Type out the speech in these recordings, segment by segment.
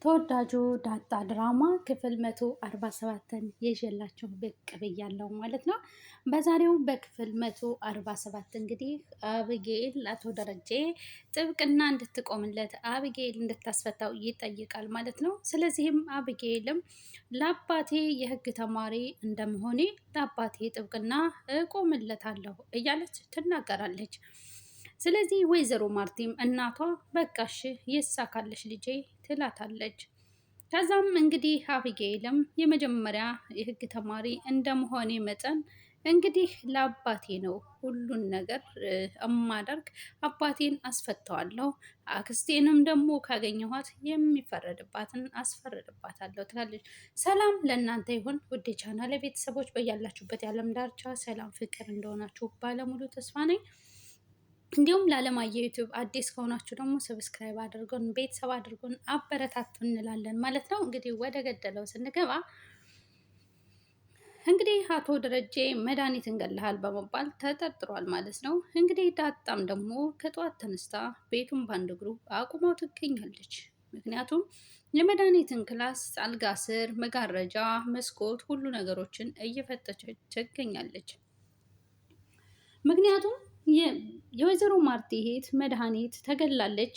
ተወዳጁ ዳጣ ድራማ ክፍል 147ን ይዤላችሁ ብቅ ብያለሁ ማለት ነው። በዛሬው በክፍል 147 እንግዲህ አብጌል አቶ ደረጀ ጥብቅና እንድትቆምለት አብጌል እንድታስፈታው ይጠይቃል ማለት ነው። ስለዚህም አብጌልም ለአባቴ የህግ ተማሪ እንደመሆኔ ለአባቴ ጥብቅና እቆምለታለሁ እያለች ትናገራለች። ስለዚህ ወይዘሮ ማርቲም እናቷ በቃሽ ይሳካለሽ ልጄ ትላታለች። ከዛም እንግዲህ አቢጌልም የመጀመሪያ የህግ ተማሪ እንደመሆኔ መጠን እንግዲህ ለአባቴ ነው ሁሉን ነገር እማደርግ፣ አባቴን አስፈተዋለሁ፣ አክስቴንም ደግሞ ካገኘኋት የሚፈረድባትን አስፈርድባታለሁ ትላለች። ሰላም ለእናንተ ይሁን ውድ ቻናል ቤተሰቦች፣ በያላችሁበት የዓለም ዳርቻ ሰላም ፍቅር እንደሆናችሁ ባለሙሉ ተስፋ ነኝ። እንዲሁም ለዓለማየሁ ዩቱብ አዲስ ከሆናችሁ ደግሞ ሰብስክራይብ አድርጎን ቤተሰብ አድርጎን አበረታቱ እንላለን ማለት ነው። እንግዲህ ወደ ገደለው ስንገባ እንግዲህ አቶ ደረጀ መድኃኒት እንገልሃል በመባል ተጠርጥሯል ማለት ነው። እንግዲህ ዳጣም ደግሞ ከጠዋት ተነስታ ቤቱን በአንድ እግሩ አቁመው ትገኛለች። ምክንያቱም የመድኃኒትን ክላስ አልጋ ስር፣ መጋረጃ፣ መስኮት ሁሉ ነገሮችን እየፈተሸች ትገኛለች። ምክንያቱም የወይዘሮ ማርቲ እህት መድኃኒት ተገላለች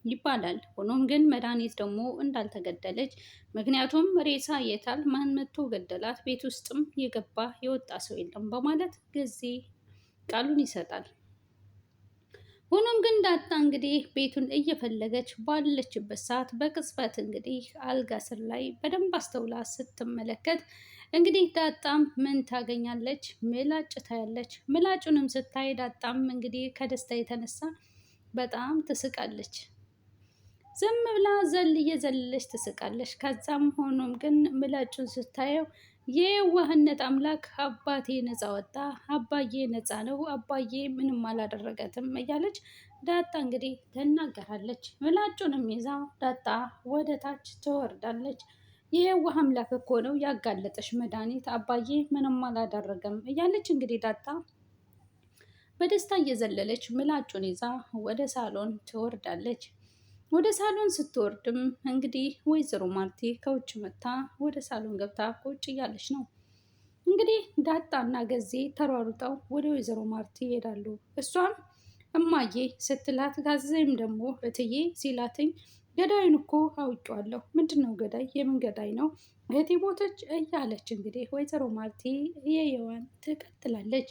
ይባላል። ሆኖም ግን መድኃኒት ደግሞ እንዳልተገደለች፣ ምክንያቱም ሬሳ የታል ማን መጥቶ ገደላት፣ ቤት ውስጥም የገባ የወጣ ሰው የለም በማለት ጊዜ ቃሉን ይሰጣል። ሆኖም ግን ዳጣ እንግዲህ ቤቱን እየፈለገች ባለችበት ሰዓት በቅጽበት እንግዲህ አልጋ ስር ላይ በደንብ አስተውላ ስትመለከት እንግዲህ ዳጣም ምን ታገኛለች? ምላጭ ታያለች። ምላጩንም ስታይ ዳጣም እንግዲህ ከደስታ የተነሳ በጣም ትስቃለች። ዝም ብላ እየዘለለች ትስቃለች። ከዛም ሆኖም ግን ምላጩን ስታየው የዋህነት አምላክ አባቴ ነፃ ወጣ፣ አባዬ ነፃ ነው፣ አባዬ ምንም አላደረገትም እያለች ዳጣ እንግዲህ ትናገራለች። ምላጩንም ይዛ ዳጣ ወደ ታች ትወርዳለች። የዋህ አምላክ እኮ ነው ያጋለጠሽ መድኃኒት፣ አባዬ ምንም አላደረገም እያለች እንግዲህ ዳጣ በደስታ እየዘለለች ምላጩን ይዛ ወደ ሳሎን ትወርዳለች። ወደ ሳሎን ስትወርድም እንግዲህ ወይዘሮ ማርቲ ከውጭ መታ ወደ ሳሎን ገብታ ቁጭ እያለች ነው። እንግዲህ ዳጣና ገዜ ተሯሩጠው ወደ ወይዘሮ ማርቲ ይሄዳሉ። እሷም እማዬ ስትላት ጋዜም ደግሞ እትዬ ሲላትኝ ገዳይን እኮ አውቄዋለሁ። ምንድን ነው ገዳይ? የምን ገዳይ ነው? እህቴ ሞተች እያለች እንግዲህ ወይዘሮ ማርቲ የየዋን ትቀጥላለች።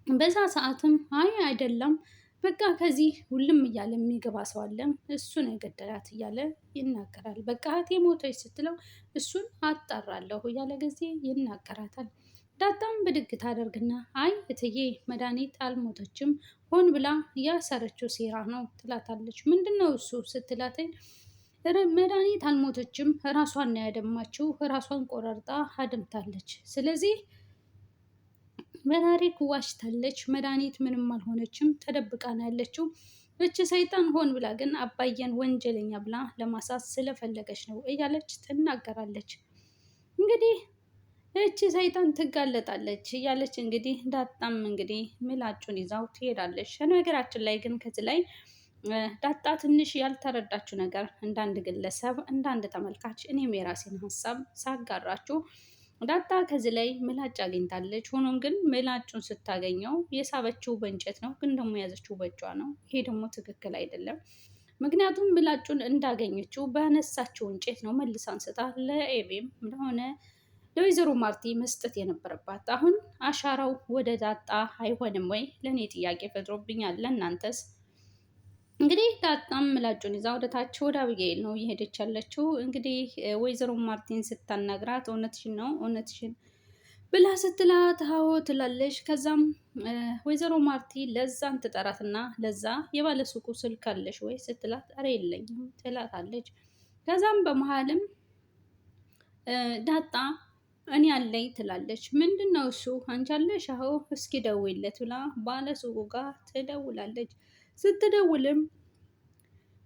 በዛ ሰዓትም አይ አይደለም በቃ ከዚህ ሁሉም እያለ የሚገባ ሰው አለ፣ እሱን የገደላት እያለ ይናገራል። በቃ እህቴ ሞተች ስትለው እሱን አጣራለሁ እያለ ጊዜ ይናገራታል። ዳጣም ብድግ ታደርግና አይ እትዬ መድኃኒት አልሞተችም፣ ሆን ብላ ያሰረችው ሴራ ነው ትላታለች። ምንድን ነው እሱ ስትላተኝ መድኃኒት አልሞተችም፣ ራሷን ነው ያደማችው፣ ራሷን ቆራርጣ አድምታለች። ስለዚህ በታሪክ ዋሽታለች፣ መድኃኒት ምንም አልሆነችም፣ ተደብቃ ነው ያለችው። እች ሰይጣን ሆን ብላ ግን አባየን ወንጀለኛ ብላ ለማሳት ስለፈለገች ነው እያለች ትናገራለች። እንግዲህ እቺ ሰይጣን ትጋለጣለች እያለች እንግዲህ ዳጣም እንግዲህ ምላጩን ይዛው ትሄዳለች። ነገራችን ላይ ግን ከዚህ ላይ ዳጣ ትንሽ ያልተረዳችው ነገር እንዳንድ ግለሰብ እንዳንድ ተመልካች እኔም የራሴን ሀሳብ ሳጋራችሁ ዳጣ ከዚህ ላይ ምላጭ አግኝታለች። ሆኖም ግን ምላጩን ስታገኘው የሳበችው በእንጨት ነው፣ ግን ደግሞ የያዘችው በእጇ ነው። ይሄ ደግሞ ትክክል አይደለም። ምክንያቱም ምላጩን እንዳገኘችው በነሳችው እንጨት ነው መልሳ አንስታ ለኤቤም ሆነ ለወይዘሮ ማርቲ መስጠት የነበረባት። አሁን አሻራው ወደ ዳጣ አይሆንም ወይ? ለእኔ ጥያቄ ፈጥሮብኛል። ለእናንተስ? እንግዲህ ዳጣም ምላጩን ይዛ ወደ ታች ወደ አብጌል ነው እየሄደች ያለችው። እንግዲህ ወይዘሮ ማርቲን ስታናግራት እውነትሽን ነው እውነትሽን ብላ ስትላት አዎ ትላለች። ከዛም ወይዘሮ ማርቲ ለዛን ትጠራትና ለዛ የባለሱቁ ስልክ አለሽ ወይ ስትላት ኧረ የለኝም ትላታለች። ከዛም በመሀልም ዳጣ እኔ አለኝ ትላለች። ምንድን ነው እሱ? አንቺ አለሽ? አዎ እስኪ ደውይለት ብላ ባለሱቁ ጋር ትደውላለች። ስትደውልም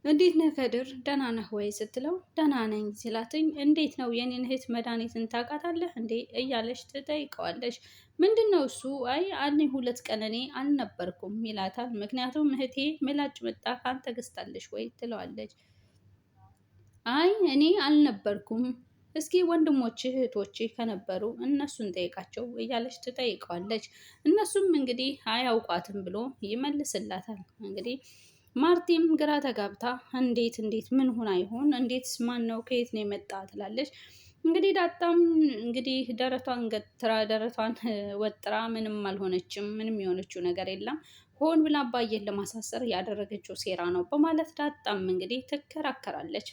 እንዴት ነህ ከድር ደህና ነህ ወይ ስትለው ደህና ነኝ ሲላትኝ እንዴት ነው የኔን እህት መድኃኒትን ታውቃታለህ እንዴ እያለች ትጠይቀዋለች። ምንድን ነው እሱ? አይ አለኝ 2 ቀን እኔ አልነበርኩም ይላታል። ምክንያቱም እህቴ ምላጭ መጣ ካንተ ገዝታለች ወይ ትለዋለች። አይ እኔ አልነበርኩም፣ እስኪ ወንድሞች እህቶች ከነበሩ እነሱን ጠይቃቸው እያለች ትጠይቀዋለች። እነሱም እንግዲህ አያውቋትም ብሎ ይመልስላታል። እንግዲህ ማርቲም ግራ ተጋብታ እንዴት ምን ሆና ይሆን? እንዴት ማን ነው? ከየት ነው የመጣ? ትላለች። እንግዲህ ዳጣም እንግዲህ ደረቷን ገትራ ደረቷን ወጥራ ምንም አልሆነችም፣ ምንም የሆነችው ነገር የለም፣ ሆን ብላ አባዬን ለማሳሰር ያደረገችው ሴራ ነው በማለት ዳጣም እንግዲህ ትከራከራለች።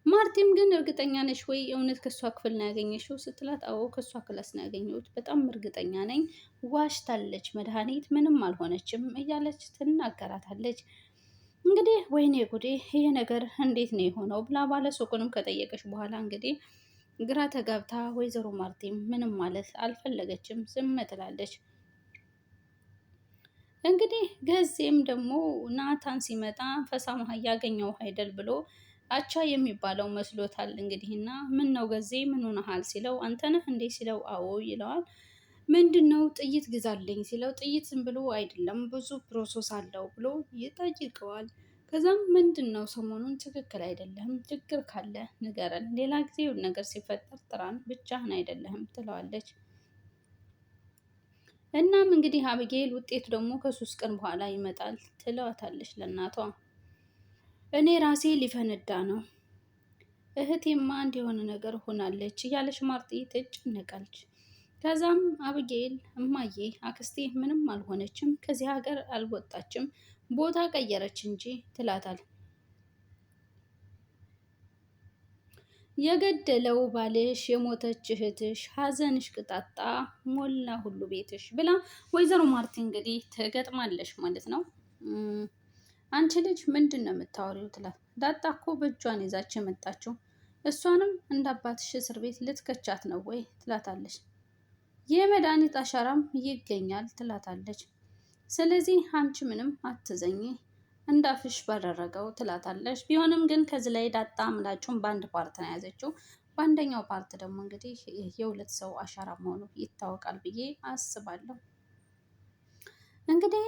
ማርቲም ግን እርግጠኛ ነሽ ወይ እውነት ከእሷ ክፍል ነው ያገኘሽው ስትላት፣ አዎ ከእሷ ክላስ ነው ያገኘሁት፣ በጣም እርግጠኛ ነኝ፣ ዋሽታለች፣ መድኃኒት ምንም አልሆነችም እያለች ትናገራታለች። እንግዲህ ወይኔ ጉዴ ይሄ ነገር እንዴት ነው የሆነው ብላ ባለሱቁንም ከጠየቀች በኋላ እንግዲህ ግራ ተጋብታ ወይዘሮ ማርቲም ምንም ማለት አልፈለገችም፣ ዝም ትላለች። እንግዲህ ገዜም ደግሞ ናታን ሲመጣ ፈሳማ ያገኘው አይደል ብሎ አቻ የሚባለው መስሎታል። እንግዲህ እና ምን ነው ገዜ ምን ሆነሃል ሲለው አንተ ነህ እንዴ ሲለው አዎ ይለዋል። ምንድን ነው ጥይት ግዛልኝ ሲለው ጥይት ዝም ብሎ አይደለም ብዙ ፕሮሰስ አለው ብሎ ይጠይቀዋል። ከዛም ምንድን ነው ሰሞኑን ትክክል አይደለም፣ ችግር ካለ ንገረን፣ ሌላ ጊዜ ነገር ሲፈጠር ጥራን፣ ብቻህን አይደለህም ትለዋለች። እናም እንግዲህ አብጌል ውጤቱ ደግሞ ከሶስት ቀን በኋላ ይመጣል ትለዋታለች ለእናቷ። እኔ ራሴ ሊፈነዳ ነው፣ እህቴማ አንድ የሆነ ነገር ሆናለች እያለች ማርጤ ትጨነቃለች። ከዛም አብጌል እማዬ አክስቴ ምንም አልሆነችም፣ ከዚህ ሀገር አልወጣችም፣ ቦታ ቀየረች እንጂ ትላታል። የገደለው ባልሽ የሞተች እህትሽ ሀዘንሽ ቅጣጣ ሞላ ሁሉ ቤትሽ ብላ ወይዘሮ ማርቲ እንግዲህ ትገጥማለች ማለት ነው። አንቺ ልጅ ምንድን ነው የምታወሪው? ትላት። ዳጣ እኮ በእጇን ይዛች የመጣችው እሷንም እንደ አባትሽ እስር ቤት ልትከቻት ነው ወይ ትላታለች። የመድኃኒት አሻራም ይገኛል ትላታለች። ስለዚህ አንቺ ምንም አትዘኝ እንዳፍሽ ባደረገው ትላታለች። ቢሆንም ግን ከዚህ ላይ ዳጣ ምላጩን በአንድ ፓርት ነው የያዘችው። በአንደኛው ፓርት ደግሞ እንግዲህ የሁለት ሰው አሻራ መሆኑ ይታወቃል ብዬ አስባለሁ። እንግዲህ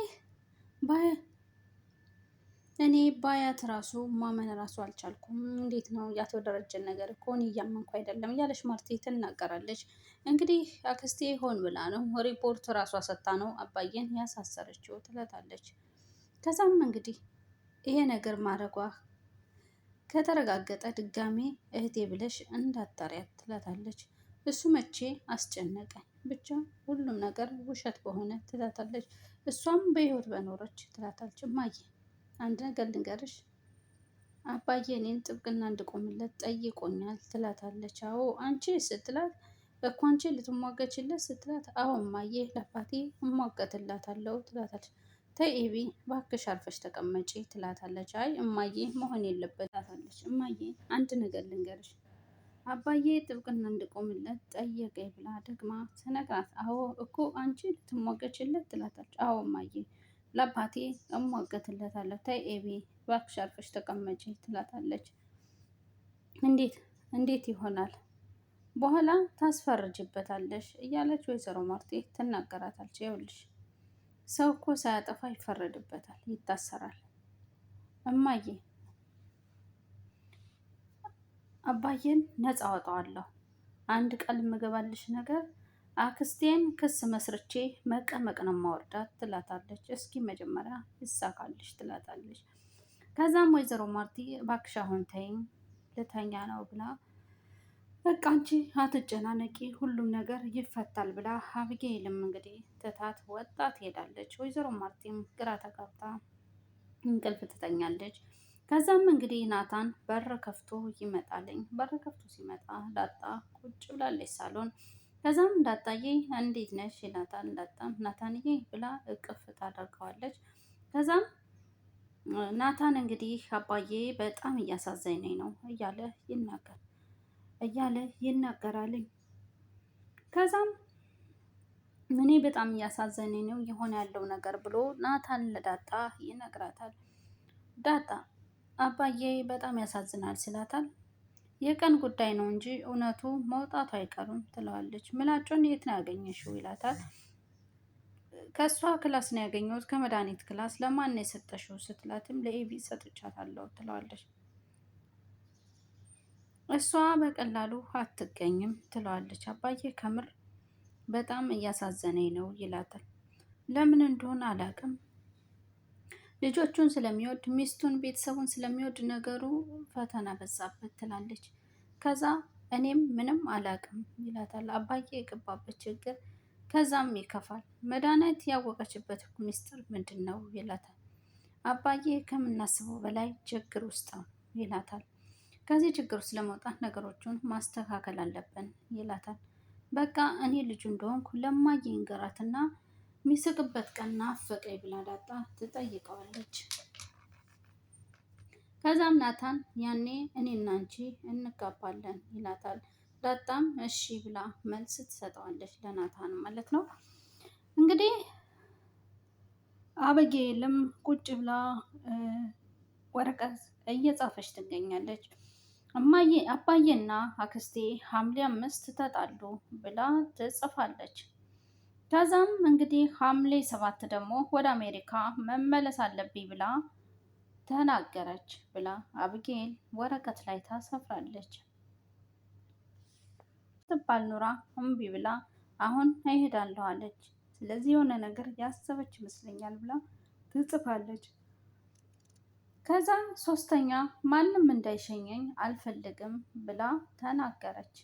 እኔ ባያት ራሱ ማመን ራሱ አልቻልኩም። እንዴት ነው የአቶ ደረጀን ነገር እኮ እኔ እያመንኩ አይደለም እያለች ማርቴ ትናገራለች። እንግዲህ አክስቴ ሆን ብላ ነው ሪፖርት ራሷ ሰጥታ ነው አባዬን ያሳሰረችው ትላታለች። ከዛም እንግዲህ ይሄ ነገር ማድረጓ ከተረጋገጠ ድጋሜ እህቴ ብለሽ እንዳታሪያት ትላታለች። እሱ መቼ አስጨነቀኝ፣ ብቻ ሁሉም ነገር ውሸት በሆነ ትላታለች። እሷም በህይወት በኖረች ትላታለች። እማዬ አንድ ነገር ልንገርሽ፣ አባዬ እኔን ጥብቅና እንድቆምለት ጠይቆኛል ትላታለች። አዎ አንቺ ስትላት እኮ አንቺ ልትሟገችለት ስትላት፣ አዎ እማዬ ለአባቴ እሟገትላታለሁ ትላታለች። ተይ ኤቢ እባክሽ አርፈሽ ተቀመጪ ትላታለች። አይ እማዬ መሆን የለበት ትላታለች። እማዬ አንድ ነገር ልንገርሽ፣ አባዬ ጥብቅና እንድቆምለት ጠየቀኝ ብላ ደግማ ትነግራት። አዎ እኮ አንቺ ልትሟገችለት ትላታለች። አዎ እማዬ ለአባቴ እሟገትለታለሁ። ተይ ኤቢ እባክሽ አርፈሽ ተቀመጪ ትላታለች። እንዴት ይሆናል በኋላ ታስፈርጅበታለሽ እያለች ወይዘሮ ማርቴ ትናገራታለች። ይኸውልሽ ሰው እኮ ሳያጠፋ ይፈረድበታል፣ ይታሰራል። እማዬ አባዬን ነፃ አወጣዋለሁ። አንድ ቃል የምገባልሽ ነገር አክስቴን ክስ መስርቼ መቀመቅ ነው ማወርዳት ትላታለች። እስኪ መጀመሪያ ይሳካልሽ ትላታለች። ከዛም ወይዘሮ ማርቲ እባክሽ አሁን ተይኝ ልተኛ ነው ብላ በቃ አንቺ አትጨናነቂ ሁሉም ነገር ይፈታል ብላ አብጌልም እንግዲህ ትታት ወጣ ትሄዳለች። ወይዘሮ ማርቲም ግራ ተጋብታ እንቅልፍ ትተኛለች። ከዛም እንግዲህ ናታን በር ከፍቶ ይመጣልኝ። በር ከፍቶ ሲመጣ ዳጣ ቁጭ ብላለች ሳሎን። ከዛም ዳጣዬ እንዴት ነሽ ይላታል። ዳጣም ናታንዬ ብላ እቅፍ ታደርገዋለች። ከዛም ናታን እንግዲህ አባዬ በጣም እያሳዘነኝ ነው እያለ ይናገራልኝ። ከዛም እኔ በጣም እያሳዘነኝ ነው የሆነ ያለው ነገር ብሎ ናታን ለዳጣ ይነግራታል። ዳጣ አባዬ በጣም ያሳዝናል ሲላታል። የቀን ጉዳይ ነው እንጂ እውነቱ መውጣቱ አይቀርም ትለዋለች። ምላጩን የት ነው ያገኘሽው ይላታል። ከእሷ ክላስ ነው ያገኘሁት ከመድኃኒት ክላስ። ለማን ነው የሰጠሽው ስትላትም ለኤቢ ሰጥቻታለሁ ትለዋለች። እሷ በቀላሉ አትገኝም ትለዋለች። አባዬ ከምር በጣም እያሳዘነኝ ነው ይላታል። ለምን እንደሆነ አላውቅም፣ ልጆቹን ስለሚወድ ሚስቱን ቤተሰቡን ስለሚወድ ነገሩ ፈተና በዛበት ትላለች። ከዛ እኔም ምንም አላውቅም ይላታል። አባዬ የገባበት ችግር ከዛም ይከፋል። መድኃኒት ያወቀችበት ሚስጥር ምንድን ነው ይላታል። አባዬ ከምናስበው በላይ ችግር ውስጥ ነው ይላታል። ከዚህ ችግር ውስጥ ለመውጣት ነገሮቹን ማስተካከል አለብን ይላታል። በቃ እኔ ልጁ እንደሆንኩ ለማዬ ንገራትና የሚስቅበት ቀን ናፈቀኝ ብላ ዳጣ ትጠይቀዋለች። ከዛም ናታን ያኔ እኔና አንቺ እንጋባለን ይላታል። ዳጣም እሺ ብላ መልስ ትሰጠዋለች ለናታን ማለት ነው። እንግዲህ አበጌልም ቁጭ ብላ ወረቀት እየጻፈች ትገኛለች። እማዬ አባዬና አክስቴ ሐምሌ 5 ተጣሉ ብላ ትጽፋለች። ከዛም እንግዲህ ሐምሌ 7 ደግሞ ወደ አሜሪካ መመለስ አለብኝ ብላ ተናገረች ብላ አብጌል ወረቀት ላይ ታሰፍራለች። ትባል ኑራ እምቢ ብላ አሁን እሄዳለሁ አለች። ስለዚህ የሆነ ነገር ያሰበች ይመስለኛል ብላ ትጽፋለች። ከዛ ሶስተኛ ማንም እንዳይሸኘኝ አልፈልግም ብላ ተናገረች።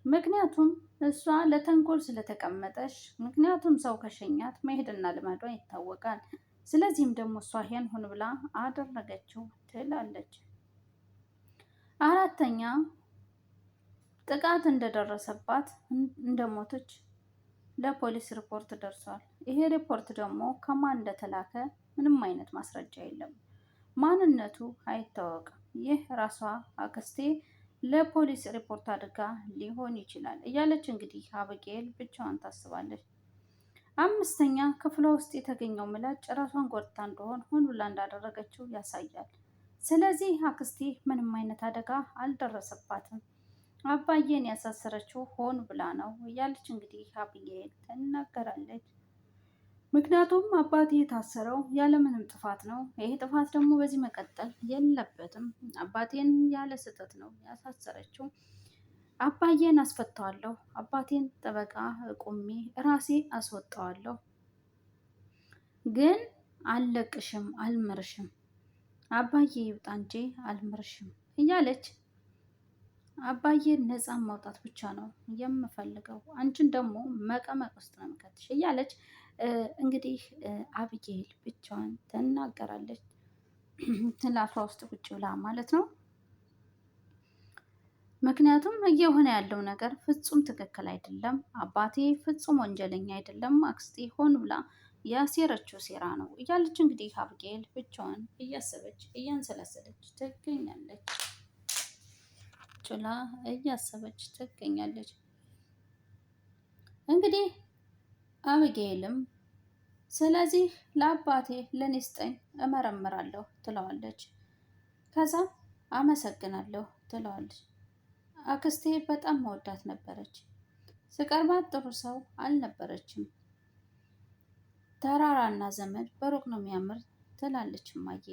ምክንያቱም እሷ ለተንኮል ስለተቀመጠች፣ ምክንያቱም ሰው ከሸኛት መሄድና ልማዷ ይታወቃል። ስለዚህም ደግሞ እሷ ይሄን ሁን ብላ አደረገችው ትላለች። አራተኛ ጥቃት እንደደረሰባት እንደሞተች ለፖሊስ ሪፖርት ደርሷል። ይሄ ሪፖርት ደግሞ ከማን እንደተላከ ምንም አይነት ማስረጃ የለም። ማንነቱ አይታወቅም። ይህ ራሷ አክስቴ ለፖሊስ ሪፖርት አድርጋ ሊሆን ይችላል እያለች እንግዲህ አበጌል ብቻዋን ታስባለች። አምስተኛ ክፍሏ ውስጥ የተገኘው ምላጭ ራሷን ጎድታ እንደሆን ሆን ብላ እንዳደረገችው ያሳያል። ስለዚህ አክስቴ ምንም አይነት አደጋ አልደረሰባትም፣ አባዬን ያሳሰረችው ሆን ብላ ነው እያለች እንግዲህ አብጌል ትናገራለች። ምክንያቱም አባቴ የታሰረው ያለምንም ጥፋት ነው። ይሄ ጥፋት ደግሞ በዚህ መቀጠል የለበትም። አባቴን ያለ ስህተት ነው ያሳሰረችው። አባዬን አስፈታዋለሁ፣ አባቴን ጠበቃ ቆሜ ራሴ አስወጣዋለሁ፣ ግን አልለቅሽም፣ አልምርሽም፣ አባዬ ይውጣ እንጂ አልምርሽም እያለች አባዬን ነፃ ማውጣት ብቻ ነው የምፈልገው፣ አንቺን ደግሞ መቀመቅ ውስጥ ነው የምከትሽ እያለች እንግዲህ አብጌል ብቻዋን ትናገራለች። ትላፏ ውስጥ ቁጭ ብላ ማለት ነው። ምክንያቱም እየሆነ ያለው ነገር ፍጹም ትክክል አይደለም። አባቴ ፍጹም ወንጀለኛ አይደለም። አክስቴ ሆን ብላ ያሴረችው ሴራ ነው እያለች እንግዲህ አብጌል ብቻዋን እያሰበች እያንሰላሰለች ትገኛለች። ጭላ እያሰበች ትገኛለች። እንግዲህ አብጌልም ስለዚህ ለአባቴ ለኔ ስጠኝ እመረምራለሁ ትለዋለች። ከዛ አመሰግናለሁ ትለዋለች። አክስቴ በጣም መወዳት ነበረች። ስቀርባት ጥሩ ሰው አልነበረችም። ተራራና ዘመድ በሩቅ ነው የሚያምር ትላለች እማዬ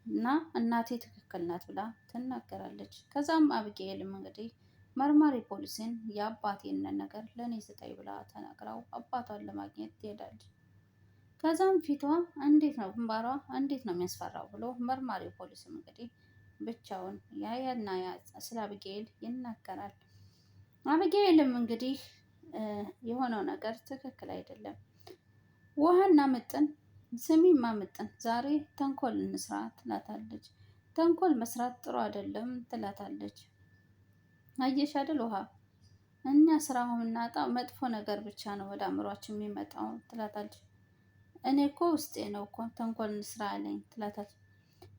እና እናቴ ትክክል ናት ብላ ትናገራለች። ከዛም አብጌልም እንግዲህ መርማሪ ፖሊስን የአባቴን ነገር ለእኔ ስጠኝ ብላ ተናግረው አባቷን ለማግኘት ትሄዳለች። ከዛም ፊቷ እንዴት ነው ግንባሯ እንዴት ነው የሚያስፈራው ብሎ መርማሪ ፖሊስም እንግዲህ ብቻውን ያያና ስለ አብጌል ይናገራል። አብጌልም እንግዲህ የሆነው ነገር ትክክል አይደለም። ውሃና ምጥን ስሚማ ምጥን ዛሬ ተንኮል እንስራ ትላታለች። ተንኮል መስራት ጥሩ አይደለም ትላታለች። አየሽ አይደል ውሃ እኛ ስራ የምናጣው መጥፎ ነገር ብቻ ነው ወደ አእምሯችን የሚመጣው ትላታለች። እኔ እኮ ውስጤ ነው እኮ ተንኮል እንስራ አለኝ ትላታለች።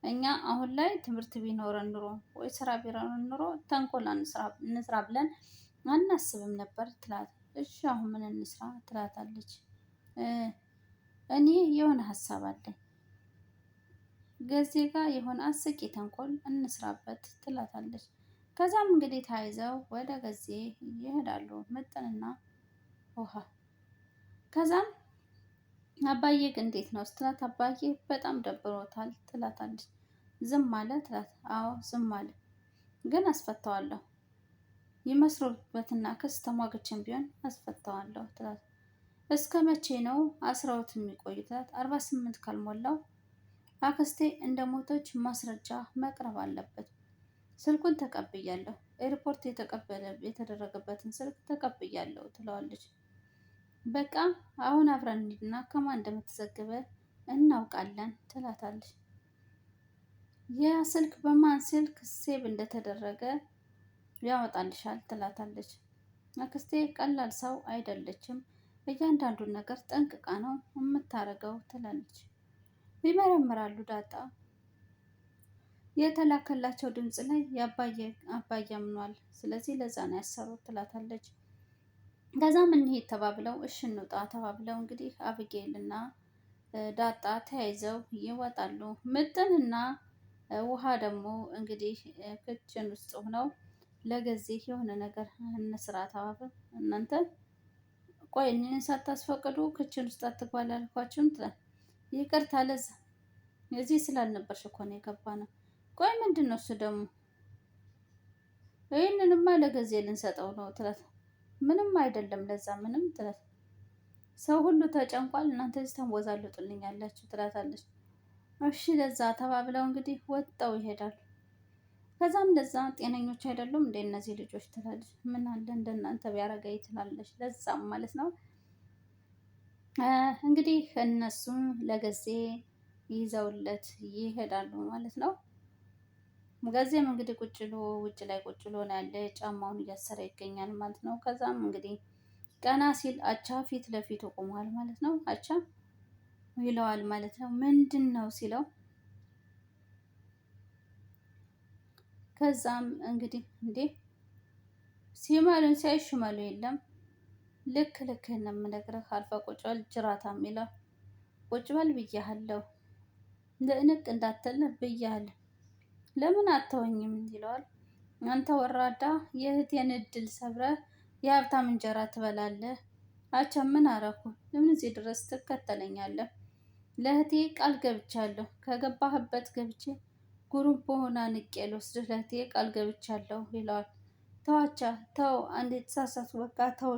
እኛ አሁን ላይ ትምህርት ቢኖረን ኑሮ ወይ ስራ ቢኖረን ኑሮ ተንኮል እንስራ ብለን አናስብም ነበር ትላት። እሺ አሁን ምን እንስራ ትላታለች። እኔ የሆነ ሀሳብ አለኝ ገዜ ጋር የሆነ አስቂ ተንኮል እንስራበት ትላታለች። ከዛም እንግዲህ ታይዘው ወደ ገዜ ይሄዳሉ ምጥንና ውሃ። ከዛም አባዬ ግን እንዴት ነው ስትላት አባዬ በጣም ደብሮታል ትላታለች። ዝም አለ ትላት። አዎ ዝም አለ። ግን አስፈታዋለሁ ይመስሩበትና ክስ ተሟግቼም ቢሆን አስፈታዋለሁ ትላት። እስከ መቼ ነው አስራዎት የሚቆዩት? 48 ካልሞላው አክስቴ እንደሞተች ማስረጃ መቅረብ አለበት። ስልኩን ተቀብያለሁ፣ ኤርፖርት የተደረገበትን ስልክ ተቀብያለሁ ትለዋለች። በቃ አሁን አብረን እንሂድና ከማን እንደምትዘግበ እናውቃለን ትላታለች። ያ ስልክ በማን ስልክ ሴቭ እንደተደረገ ያወጣልሻል ትላታለች። አክስቴ ቀላል ሰው አይደለችም፣ እያንዳንዱን ነገር ጠንቅቃ ነው የምታረገው ትላለች። ይመረምራሉ። ዳጣ የተላከላቸው ድምፅ ላይ አባዬ አምኗል፣ ስለዚህ ለዛ ነው ያሰሩት ትላታለች። ከዛም እንሂድ ተባብለው እሺ እንውጣ ተባብለው እንግዲህ አብጌል እና ዳጣ ተያይዘው ይወጣሉ። ምጥንና ውሃ ደግሞ እንግዲህ ክችን ውስጥ ሆነው ለገዚህ የሆነ ነገር እንስራ ተባብለው እናንተ ቆይ እኔን ሳታስፈቅዱ ክችን ውስጥ አትግባል አልኳችሁም ትላል። ይቅርታ ለዛ እዚህ ስላልነበርሽ እኮ ነው የገባነው። ቆይ ምንድን ነው እሱ ደግሞ? ይህንንማ ለጊዜ ልንሰጠው ነው ትላት። ምንም አይደለም ለዛ ምንም ትላት። ሰው ሁሉ ተጨንቋል፣ እናንተ እዚህ ተንቦዛልጡልኛላችሁ ትላታለች። እሺ ለዛ ተባብለው እንግዲህ ወጥተው ይሄዳሉ። ከዛም ለዛ ጤነኞች አይደሉም እንደ እነዚህ ልጆች ትላለች። ምን አለ እንደናንተ ቢያረገኝ ትላለች። ለዛም ማለት ነው እንግዲህ እነሱም ለጊዜ ይዘውለት ይሄዳሉ ማለት ነው። ገዜም እንግዲህ ውጭ ላይ ቁጭ ብሎ ነው ያለ፣ ጫማውን እያሰረ ይገኛል ማለት ነው። ከዛም እንግዲህ ቀና ሲል አቻ ፊት ለፊቱ ቆሟል ማለት ነው። አቻ ይለዋል ማለት ነው። ምንድን ነው ሲለው፣ ከዛም እንግዲህ እንዴ ሲመሉን ሲያይ ሽመሉ የለም፣ ልክ ልክህን ነው የምነግርህ፣ አልፈህ ቁጭ በል ጅራታም ይላል። ቁጭ በል ብያሃለሁ፣ ንቅንቅ እንዳትል ብያለሁ፣ ለምን አተወኝም ይለዋል። አንተ ወራዳ የእህቴን እድል ሰብረህ የሀብታም እንጀራ ትበላለህ። አቻ ምን አረኩ? ለምን እዚህ ድረስ ትከተለኛለህ? ለእህቴ ቃል ገብቻለሁ፣ ከገባህበት ገብቼ ጉሩብ በሆነ ንቄ ልወስድህ ለእህቴ ቃል ገብቻለሁ ይለዋል። ተዋቻ ተው፣ አንዴ የተሳሳቱ በቃ ተው።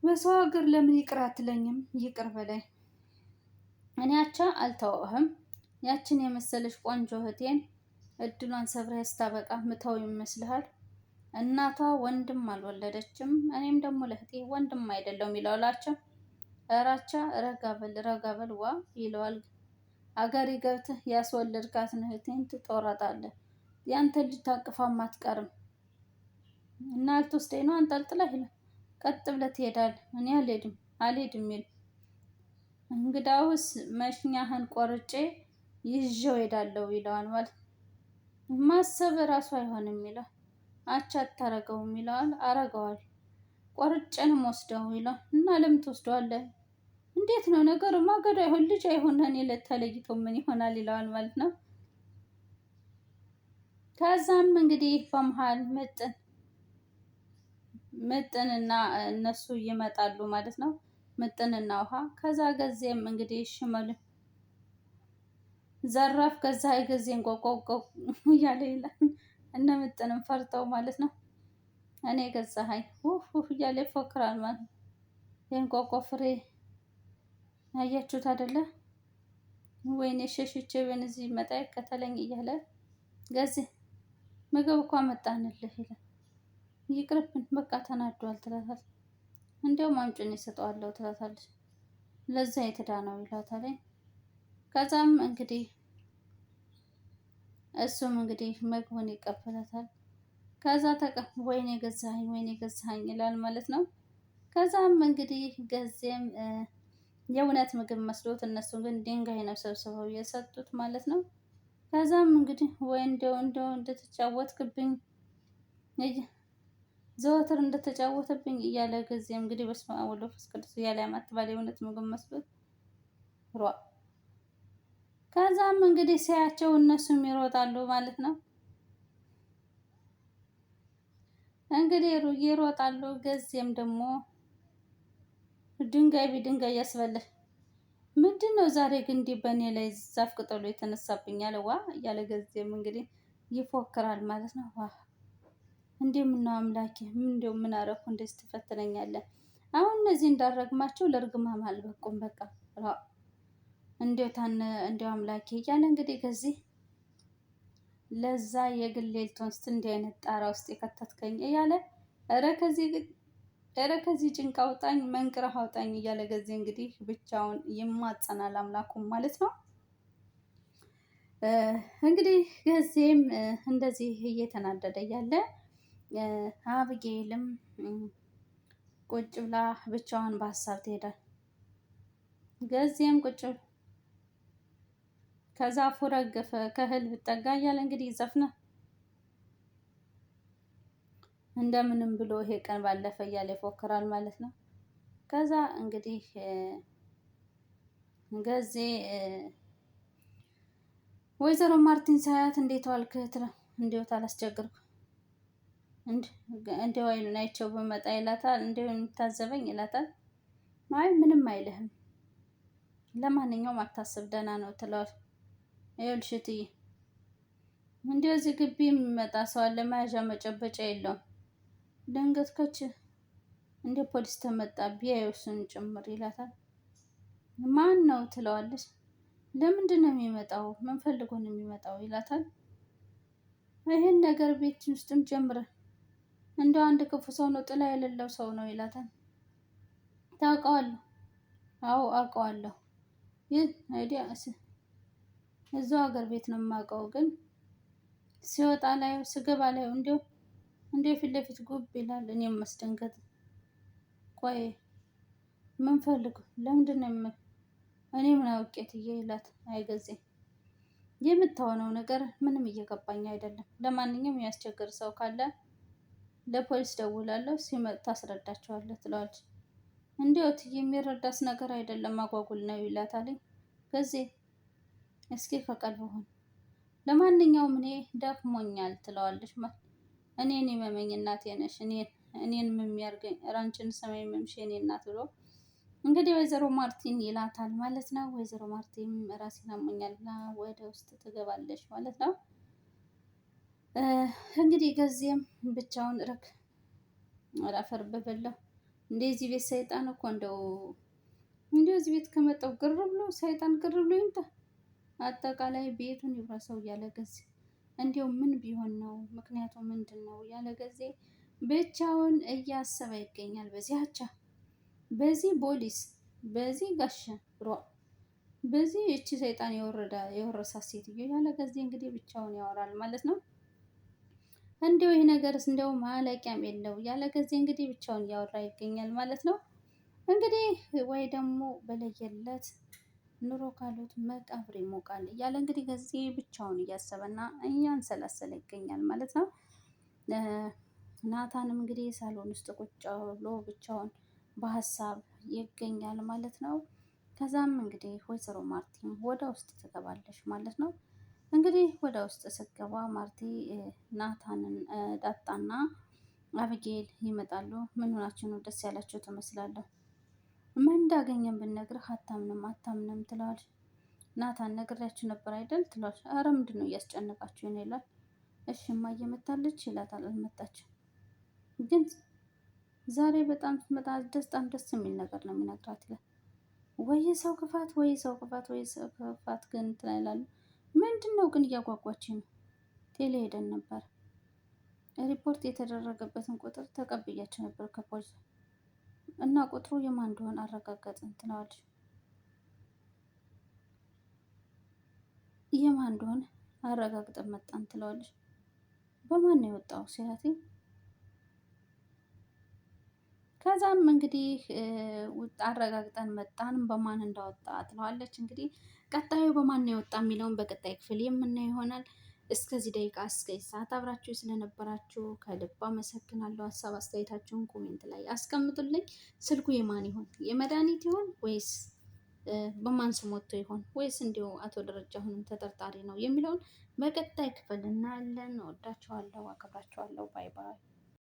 በሰው ሀገር ለምን ይቅር አትለኝም? ይቅር በላይ እኔ አቻ አልተወህም። ያችን የመሰለች ቆንጆ እህቴን እድሏን ሰብረህ ስታበቃ ምተው ይመስልሃል? እናቷ ወንድም አልወለደችም፣ እኔም ደግሞ ለእህቴ ወንድም አይደለሁም ይለውላቸው። እራቻ ረጋ በል ዋ ይለዋል። አገሬ ገብተህ ያስወለድካትን እህቴን ትጦረጣለህ። ያንተን ልጅ ታቅፋም አትቀርም እና ልትወስደኝ ነው አንጠልጥለህ ይላል። ቀጥ ብለህ ትሄዳለህ። እኔ አልሄድም ይል። እንግዳውስ መሽኛህን ቆርጬ ይዤው ሄዳለሁ ይለዋል። ማለት ማሰብ እራሱ አይሆንም ይለው። አቻ አታረገውም ይለዋል። አረገዋል። ቆርጬንም ወስደው ይለው እና ለምን ትወስደዋለህ? እንዴት ነው ነገሩ? ማገዶ አይሆን ልጅ አይሆን እኔ ተለይቶ ምን ይሆናል ይለዋል ማለት ነው። ከዛም እንግዲህ በመሀል ምጥንና እነሱ ይመጣሉ ማለት ነው። ምጥንና ውሃ። ከዛ ገዜም እንግዲህ ሽመል ዘራፍ ከዛ የገዜን ቆቆቆ እያለ ይላል። እነ ምጥንም ፈርተው ማለት ነው። እኔ ገዛኸኝ ውፍ እያለ ይፎክራል ማለት ነው። የእንቆቆ ፍሬ አያችሁት አይደለ? ወይኔ ሸሽቼ በነዚህ መጣ ከተለኝ እያለ ገዜ ምግብ እኮ መጣንልህ ይላል። ይቅርብን በቃ ተናዷል ትላታለች። እንዲያውም አምጪኝ እሰጠዋለሁ ትላታለች። ለዛ የትዳ ነው ይላታል። ከዛም እንግዲህ እሱም እንግዲህ ምግቡን ይቀበላታል። ከዛ ወይኔ ገዛኸኝ ይላል ማለት ነው። ከዛም እንግዲህ ገዜም የእውነት ምግብ መስሎት እነሱ ግን ድንጋይ ነው ሰብስበው የሰጡት ማለት ነው። ከዛም እንግዲህ ወይ እንደው እንደተጫወትክብኝ ዘወትር እንደተጫወተብኝ እያለ ገዜም እንግዲህ በስመ አብ ወወልድ ወመንፈስ ቅዱስ እያለ ያማትባል የእውነት ምግብ መስሎት ሯ። ከዛም እንግዲህ ሲያያቸው እነሱም ይሮጣሉ ማለት ነው። እንግዲህ ይሮጣሉ። ገዜም ደግሞ ድንጋይ ቢድንጋይ ያስበላል። ምንድን ነው ዛሬ ግን እንዲህ በእኔ ላይ ዛፍ ቅጠሉ የተነሳብኝ አለ ዋ እያለ ገዜም እንግዲህ ይፎክራል ማለት ነው። ዋ እንዴ ምነው አምላኬ እንደው ምን አረኩ እንደዚህ ትፈትነኛለህ? አሁን እነዚህ እንዳረግማቸው ለእርግማም አልበቁም። በቃ እንዴው አምላኬ እያለ እንግዲህ ከዚህ ለዛ የግሌልቶን ውስጥ እንዲህ አይነት ጣራ ውስጥ የከተትከኝ እያለ ኧረ ከዚህ ጭንቅ አውጣኝ መንቅረህ አውጣኝ እያለ ገዜ እንግዲህ ብቻውን ይማጸናል አምላኩም ማለት ነው። እንግዲህ ገዜም እንደዚህ እየተናደደ እያለ አብጌልም ቁጭ ብላ ብቻዋን በሀሳብ ትሄዳል። ገዜም ቁጭ ከዛፉ ረገፈ ከእህል ብጠጋ እያለ እንግዲህ ይዘፍናል። እንደምንም ብሎ ይሄ ቀን ባለፈ እያለ ይፎክራል ማለት ነው። ከዛ እንግዲህ ገዜ ወይዘሮ ማርቲን ሳያት እንዴት ዋልክ ትለው። እንዴት አላስቸግርኩ እንዲያው አይኑን አይቼው በመጣ ይላታል። እንዲያው የምታዘበኝ ይላታል። አይ ምንም አይልህም ለማንኛውም አታስብ ደህና ነው ትለዋል። ይኸውልሽ እትዬ እንዲያው እዚህ ግቢ የሚመጣ ሰው አለ መያዣ መጨበጫ የለውም። ድንገት ከች እንደ ፖሊስ ተመጣ ቢያየው እሱን ጭምር ይላታል። ማን ነው ትለዋለች። ለምንድን ነው የሚመጣው ምን ፈልጎ ነው የሚመጣው ይላታል። ይሄን ነገር ቤት ውስጥም ጀምረን እንደው አንድ ክፉ ሰው ነው ጥላ የሌለው ሰው ነው ይላታል። ታውቀዋለህ? አዎ አውቀዋለሁ። ይህ አይዲያ እዛው ሀገር ቤት ነው የማውቀው ግን ሲወጣ ላይ ስገባ ላይ እንዲሁ ፊት ለፊት ጉብ ይላል። እኔም መስደንገጥ ቆይ ምን ፈልጉ ለምንድነው እኔ ምን አውቄ እትዬ ይላት። አይገዜ የምታወነው ነገር ምንም እየገባኝ አይደለም። ለማንኛውም የሚያስቸግር ሰው ካለ ለፖሊስ ደውላለሁ ሲመጣ ታስረዳቸዋለህ ትለዋለች። እንዴው እትዬ የሚረዳስ ነገር አይደለም አጓጉል ነው ይላታል። ገዜ እስኪ ከቀልብ ሁን ለማንኛውም እኔ ደክሞኛል ትለዋለች። እኔን ይመመኝ እናቴ ነሽ እኔን የሚያርገኝ ራንችን ሰማይ መምሽ የኔ እናት ብሎ እንግዲህ ወይዘሮ ማርቲን ይላታል ማለት ነው። ወይዘሮ ማርቲን ራሴን አሞኛል ብላ ወደ ውስጥ ትገባለች ማለት ነው። እንግዲህ ገዜም ብቻውን አፈር በበላው እንደዚህ ቤት ሰይጣን እኮ እንደዚህ ቤት ከመጣው ግር ብሎ ሰይጣን ግር ብሎ ይምጣ አጠቃላይ ቤቱን ይብረሰው እያለ ገዜ እንዲያው ምን ቢሆን ነው ምክንያቱ ምንድነው እያለ ገዜ ብቻውን እያሰበ ይገኛል። በዚህ አቻ በዚህ ፖሊስ በዚህ ጋሻ በዚህ እቺ ሰይጣን የወረሳት ሴትዮ ያለ ገዜ እንግዲህ ብቻውን ያወራል ማለት ነው። እንዲያው ይሄ ነገርስ እንዲያው ማለቂያም የለው ያለ ገዜ እንግዲህ ብቻውን እያወራ ይገኛል ማለት ነው። እንግዲህ ወይ ደግሞ በለየለት ኑሮ ካሉት መቃብር ይሞቃል እያለ እንግዲህ ገዜ ብቻውን እያሰበና እያንሰላሰለ ይገኛል ማለት ነው። ናታንም እንግዲህ ሳሎን ውስጥ ቁጭ ብሎ ብቻውን በሀሳብ ይገኛል ማለት ነው። ከዛም እንግዲህ ወይዘሮ ማርቲን ወደ ውስጥ ትገባለች ማለት ነው። እንግዲህ ወደ ውስጥ ስትገባ ማርቲ ናታንን ዳጣና አብጌል ይመጣሉ። ምን ሆናችሁ ነው ደስ ያላችሁ ትመስላለህ? ምን እንዳገኘን ብንነግርህ አታምንም ትለዋለች። ናታን ነግሬያችሁ ነበር አይደል ትለዋለች። አረ ምንድነው እያስጨነቃችሁ ነው ይላል። እሺ እማዬ መታለች ይላታል። አልመጣችም ግን ዛሬ በጣም ስትመጣ በጣም ደስ የሚል ነገር ነው የሚነግራት ይላል። ወይ ሰው ክፋት ወይ ሰው ክፋት ወይ ሰው ክፋት ግን እንትን ይላሉ። ምንድነው ግን እያጓጓችኝ ነው? ቴሌ ሄደን ነበር ሪፖርት የተደረገበትን ቁጥር ተቀብያቸው ነበር ከፖሊስ እና ቁጥሩ የማን እንደሆነ አረጋገጥን ትለዋለች። የማን እንደሆነ አረጋግጠን መጣን ትለዋለች። በማን ነው የወጣው ሲላት ከዛም እንግዲህ አረጋግጠን መጣን በማን እንዳወጣ ትለዋለች። እንግዲህ ቀጣዩ በማን ነው የወጣ የሚለውን በቀጣይ ክፍል የምናየው ይሆናል። እስከዚህ ደቂቃ እስከዚህ ሰዓት አብራችሁ ስለነበራችሁ ከልብ አመሰግናለሁ። ሀሳብ አስተያየታችሁን ኮሜንት ላይ አስቀምጡልኝ። ስልኩ የማን ይሆን የመድኃኒት ይሆን ወይስ በማን ስም ወጥቶ ይሆን ወይስ እንዲሁ አቶ ደረጃ አሁንም ተጠርጣሪ ነው የሚለውን በቀጣይ ክፍል እናያለን። እወዳችኋለሁ፣ አከብራችኋለሁ። ባይ ባይ።